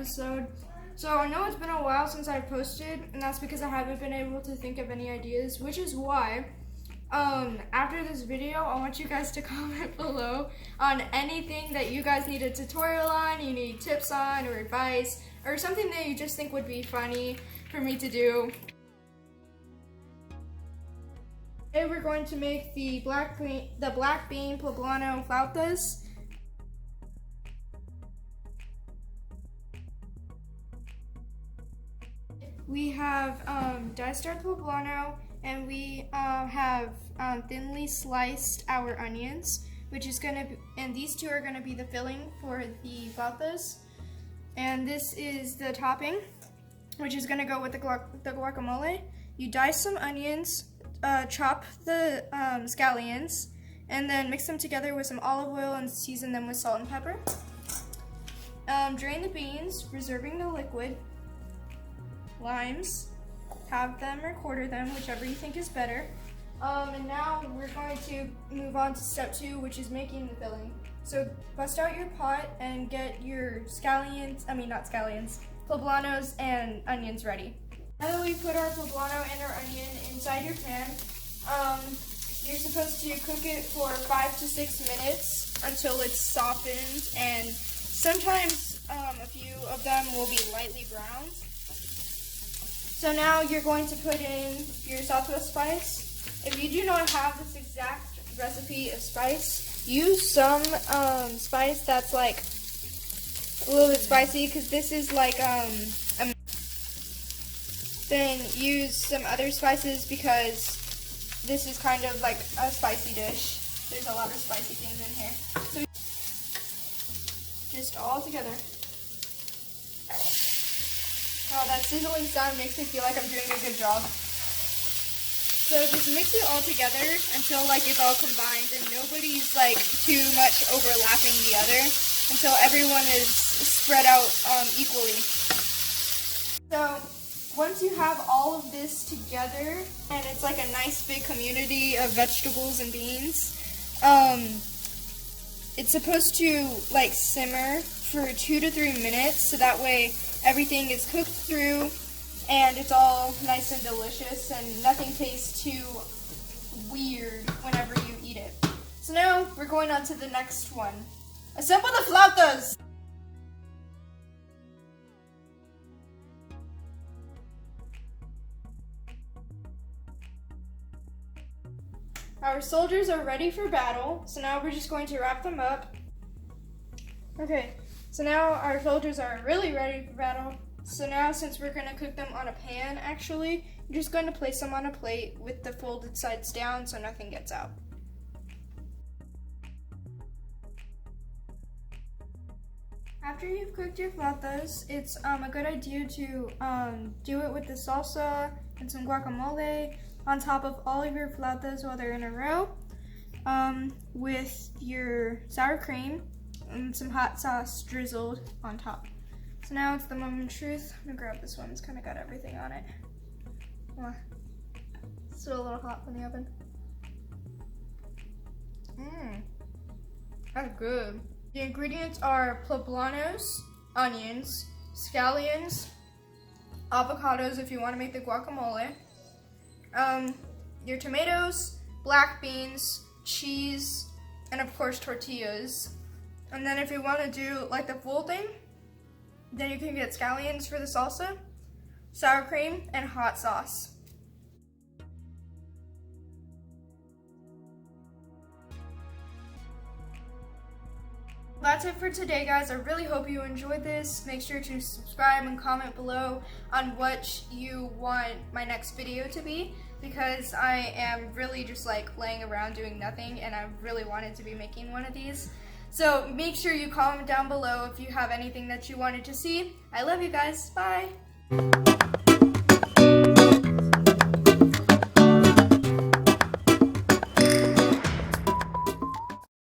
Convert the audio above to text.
episode. So I know it's been a while since I've posted, and that's because I haven't been able to think of any ideas, which is why after this video, I want you guys to comment below on anything that you guys need a tutorial on, you need tips on, or advice, or something that you just think would be funny for me to do. Today we're going to make the black bean poblano flautas. We have diced our poblano, and we have thinly sliced our onions, which is gonna be, and these two are gonna be the filling for the flautas. And this is the topping, which is gonna go with the guacamole. You dice some onions, chop the scallions, and then mix them together with some olive oil and season them with salt and pepper. Drain the beans, reserving the liquid. Limes, halve them or quarter them, whichever you think is better. And now we're going to move on to step 2, which is making the filling. So bust out your pot and get your poblanos and onions ready. Now that we put our poblano and our onion inside your pan, you're supposed to cook it for 5 to 6 minutes until it's softened, and sometimes a few of them will be lightly browned. So now you're going to put in your Southwest spice. If you do not have this exact recipe of spice, use some spice that's like a little bit spicy, because this is like then use some other spices, because this is kind of like a spicy dish. There's a lot of spicy things in here. So just all together. Oh, that sizzling sound makes me feel like I'm doing a good job. So just mix it all together until like it's all combined and nobody's like too much overlapping the other, until everyone is spread out equally. So once you have all of this together and it's like a nice big community of vegetables and beans, it's supposed to like simmer for 2 to 3 minutes, so that way everything is cooked through and it's all nice and delicious and nothing tastes too weird whenever you eat it. So now we're going on to the next one. Assemble the flautas! Our soldiers are ready for battle, so now we're just going to wrap them up. Okay, so now our soldiers are really ready for battle. So now, since we're going to cook them on a pan, actually, you're just going to place them on a plate with the folded sides down so nothing gets out. After you've cooked your flautas, it's a good idea to do it with the salsa and some guacamole on top of all of your flautas while they're in a row, with your sour cream and some hot sauce drizzled on top. So now it's the moment of truth. I'm gonna grab this one, it's kind of got everything on it. It's still a little hot from the oven. That's good. The ingredients are poblanos, onions, scallions, avocados if you want to make the guacamole, your tomatoes, black beans, cheese, and of course tortillas. And then if you want to do like the full thing, then you can get scallions for the salsa, sour cream, and hot sauce. That's it for today, guys. I really hope you enjoyed this. Make sure to subscribe and comment below on what you want my next video to be, because I am really just like laying around doing nothing, and I really wanted to be making one of these. So make sure you comment down below if you have anything that you wanted to see. I love you guys. Bye.